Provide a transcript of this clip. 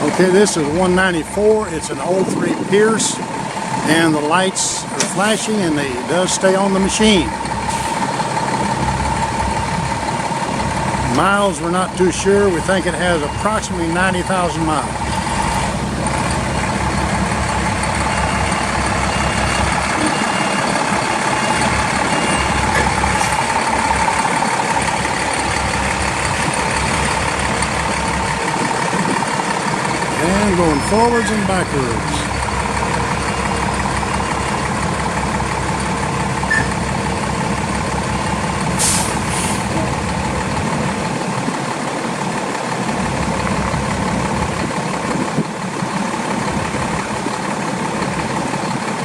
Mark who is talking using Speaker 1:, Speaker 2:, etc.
Speaker 1: Okay, this is 194. It's an 03 Pierce, and the lights are flashing, and they does stay on the machine. Miles, we're not too sure. We think it has approximately 90,000 miles. And going forwards and backwards.